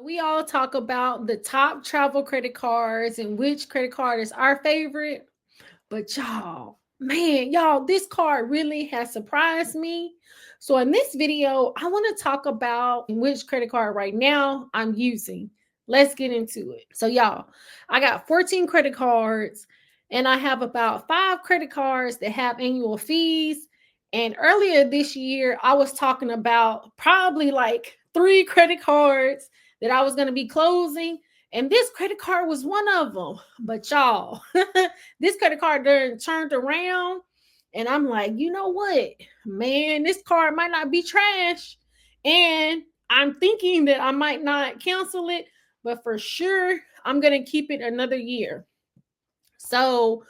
We all talk about the top travel credit cards and which credit card is our favorite. But y'all, man, y'all, this card really has surprised me. So in this video, I want to talk about which credit card right now I'm using. Let's get into it. So y'all, I got 14 credit cards and I have about 5 credit cards that have annual fees. And earlier this year, I was talking about probably like 3 credit cards that I was going to be closing, and this credit card was one of them. But y'all, this credit card done turned around, and I'm like, you know what, man, this card might not be trash, and I'm thinking that I might not cancel it, but for sure I'm gonna keep it another year. So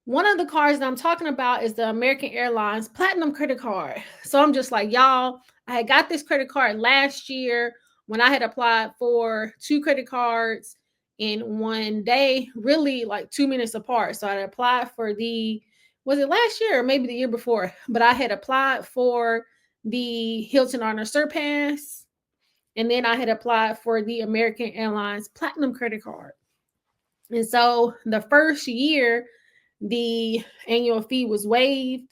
one of the cards that I'm talking about is the American Airlines Platinum credit card. So I'm just like, y'all, I had got this credit card last year when I had applied for 2 credit cards in one day, really like 2 minutes apart. So I had applied for was it last year or maybe the year before? But I had applied for the Hilton Honor Surpass, and then I had applied for the American Airlines Platinum credit card. And so the first year, the annual fee was waived.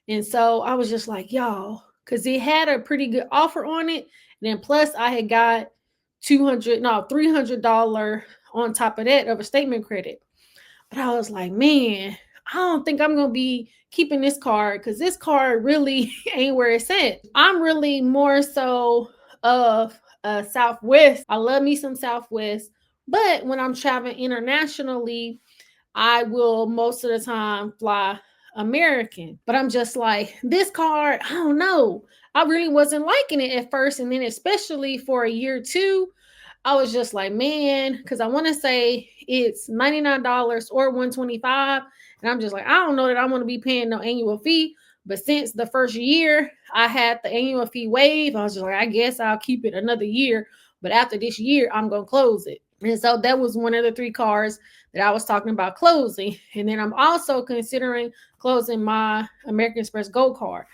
And so I was just like, y'all, because it had a pretty good offer on it. And then plus I had got $300 on top of that of a statement credit. But I was like, man, I don't think I'm going to be keeping this card because this card really ain't where it's at. I'm really more so of Southwest. I love me some Southwest. But when I'm traveling internationally, I will most of the time fly American. But I'm just like, this card, I don't know. I really wasn't liking it at first. And then, especially for a year or two, I was just like, man, because I want to say it's $99 or $125. And I'm just like, I don't know that I want to be paying no annual fee. But since the first year I had the annual fee waive, I was just like, I guess I'll keep it another year. But after this year, I'm going to close it. And so that was one of the 3 cards that I was talking about closing. And then I'm also considering closing my American Express Gold card.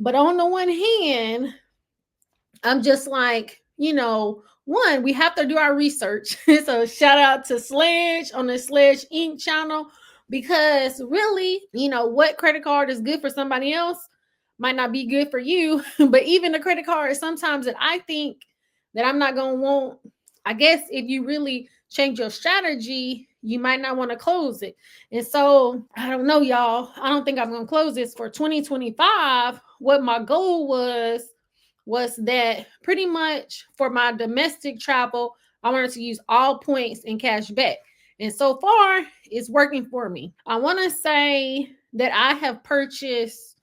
But on the one hand, I'm just like, one, we have to do our research. So shout out to Sledge on the Sledge Inc. channel, because really, what credit card is good for somebody else might not be good for you. But even the credit card, sometimes that I think that I'm not going to want, I guess if you really change your strategy, you might not want to close it. And so I don't know, y'all. I don't think I'm going to close this for 2025. What my goal was that pretty much for my domestic travel, I wanted to use all points and cash back. And so far, it's working for me. I want to say that I have purchased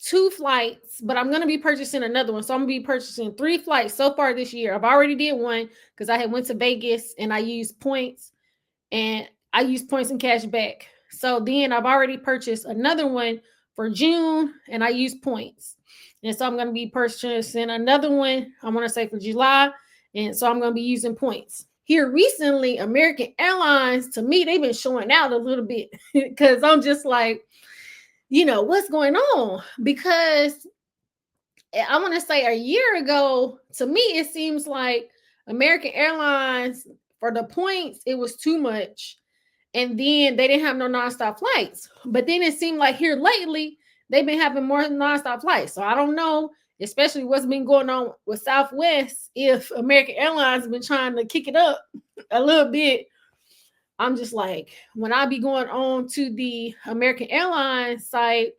2 flights, but I'm going to be purchasing another one. So I'm going to be purchasing 3 flights so far this year. I've already did one because I had went to Vegas and I used points and cash back. So then I've already purchased another one for June and I used points. And so I'm going to be purchasing another one, I want to say for July. And so I'm going to be using points. Here recently, American Airlines, to me, they've been showing out a little bit because I'm just like, what's going on? Because I want to say a year ago, to me, it seems like American Airlines, for the points, it was too much. And then they didn't have no nonstop flights. But then it seemed like here lately, they've been having more nonstop flights. So I don't know, especially what's been going on with Southwest, if American Airlines have been trying to kick it up a little bit. I'm just like, when I be going on to the American Airlines site,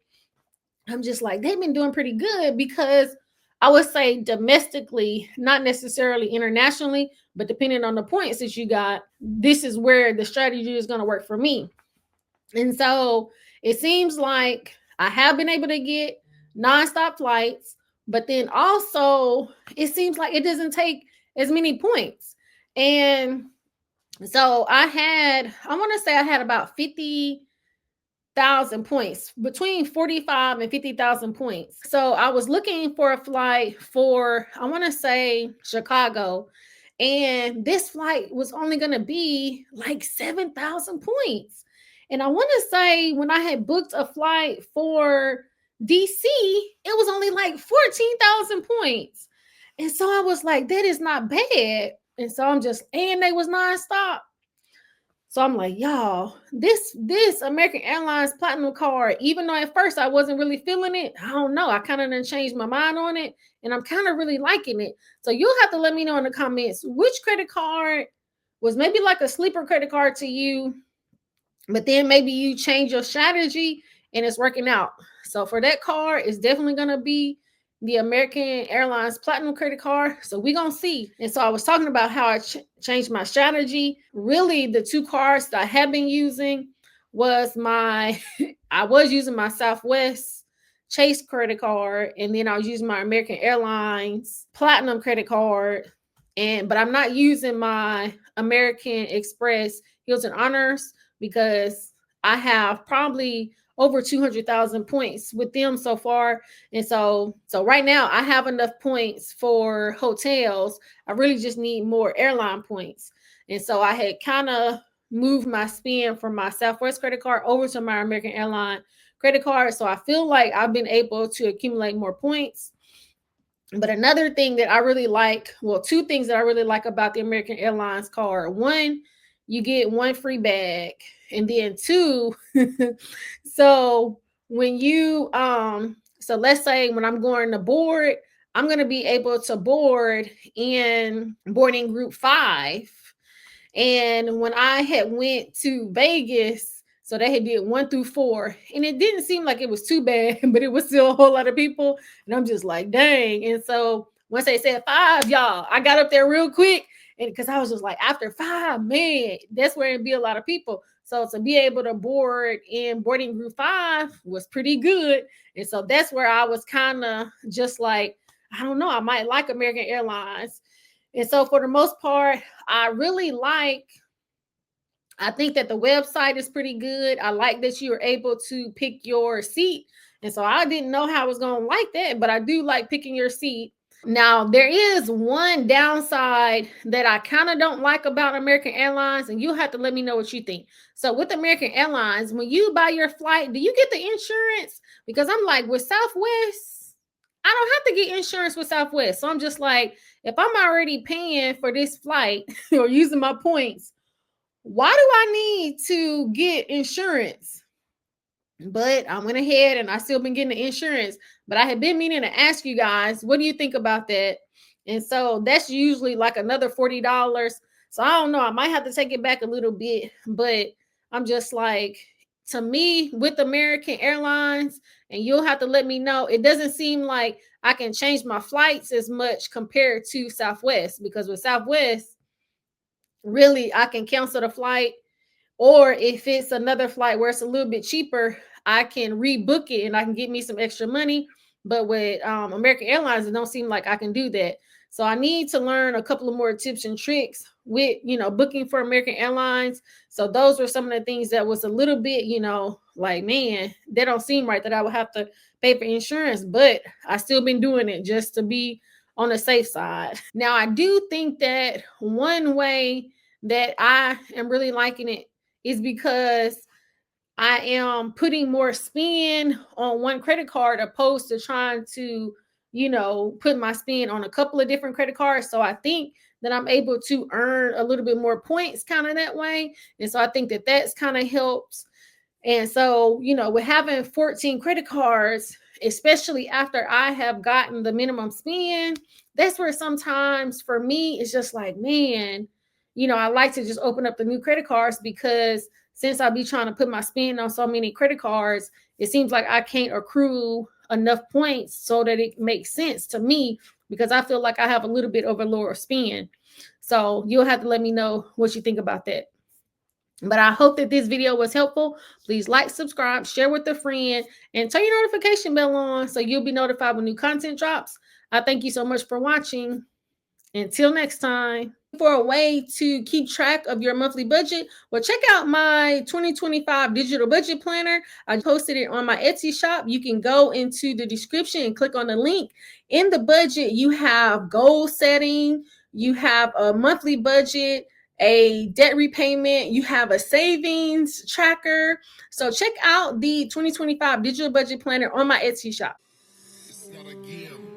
I'm just like, they've been doing pretty good, because I would say domestically, not necessarily internationally, but depending on the points that you got, this is where the strategy is going to work for me. And so it seems like I have been able to get nonstop flights, but then also it seems like it doesn't take as many points. And so I want to say I had about 50,000 points, between 45 and 50,000 points. So I was looking for a flight for, I want to say, Chicago. And this flight was only going to be like 7,000 points. And I want to say when I had booked a flight for DC, it was only like 14,000 points. And so I was like, that is not bad. And so and they was nonstop. So I'm like, y'all, this American Airlines Platinum card, even though at first I wasn't really feeling it, I don't know. I kind of done changed my mind on it, and I'm kind of really liking it. So you'll have to let me know in the comments which credit card was maybe like a sleeper credit card to you, but then maybe you change your strategy and it's working out. So for that card, it's definitely gonna be the American Airlines Platinum credit card. So we're gonna see. And so I was talking about how I changed my strategy. Really, the two cards that I have been using was I was using my Southwest Chase credit card, and then I was using my American Airlines Platinum credit card. But I'm not using my American Express Hilton Honors because I have probably over 200,000 points with them so far. And so right now I have enough points for hotels. I really just need more airline points. And so I had kind of moved my spend from my Southwest credit card over to my American Airline credit card. So I feel like I've been able to accumulate more points. But another thing that I really like, well, two things that I really like about the American Airlines card. One, you get one free bag. And then two, so when you so let's say when I'm going to board, I'm going to be able to board in boarding group 5. And when I had went to Vegas, so they had did 1 through 4, and it didn't seem like it was too bad, but it was still a whole lot of people. And I'm just like, dang. And so once they said 5, y'all, I got up there real quick. And because I was just like, after 5, man, that's where it'd be a lot of people. So to be able to board in boarding group 5 was pretty good. And so that's where I was kind of just like, I don't know, I might like American Airlines. And so for the most part, I think that the website is pretty good. I like that you are able to pick your seat. And so I didn't know how I was going to like that, but I do like picking your seat. Now, there is one downside that I kind of don't like about American Airlines, and you'll have to let me know what you think. So with American Airlines, when you buy your flight, do you get the insurance? Because I'm like, with Southwest, I don't have to get insurance with Southwest. So I'm just like, if I'm already paying for this flight or using my points, why do I need to get insurance? But I went ahead and I still been getting the insurance. But I had been meaning to ask you guys, what do you think about that? And so that's usually like another $40. So I don't know. I might have to take it back a little bit, but I'm just like, to me, with American Airlines, and you'll have to let me know, it doesn't seem like I can change my flights as much compared to Southwest, because with Southwest, really I can cancel the flight, or if it's another flight where it's a little bit cheaper, I can rebook it and I can get me some extra money. But with American Airlines, it don't seem like I can do that. So I need to learn a couple of more tips and tricks with, booking for American Airlines. So those were some of the things that was a little bit, like, man, that don't seem right that I would have to pay for insurance, but I still been doing it just to be on the safe side. Now, I do think that one way that I am really liking it is because I am putting more spin on one credit card opposed to trying to, put my spin on a couple of different credit cards. So I think that I'm able to earn a little bit more points kind of that way. And so I think that that's kind of helps. And so, with having 14 credit cards, especially after I have gotten the minimum spend, that's where sometimes for me, it's just like, man, I like to just open up the new credit cards, because since I'll be trying to put my spend on so many credit cards, it seems like I can't accrue enough points so that it makes sense to me, because I feel like I have a little bit of a lower spend. So you'll have to let me know what you think about that. But I hope that this video was helpful. Please like, subscribe, share with a friend, and turn your notification bell on so you'll be notified when new content drops. I thank you so much for watching. Until next time. For a way to keep track of your monthly budget, well, check out my 2025 digital budget planner. I posted it on my Etsy shop. You can go into the description and click on the link. In the budget, you have goal setting, you have a monthly budget, a debt repayment, you have a savings tracker. So check out the 2025 digital budget planner on my Etsy shop. It's not a game.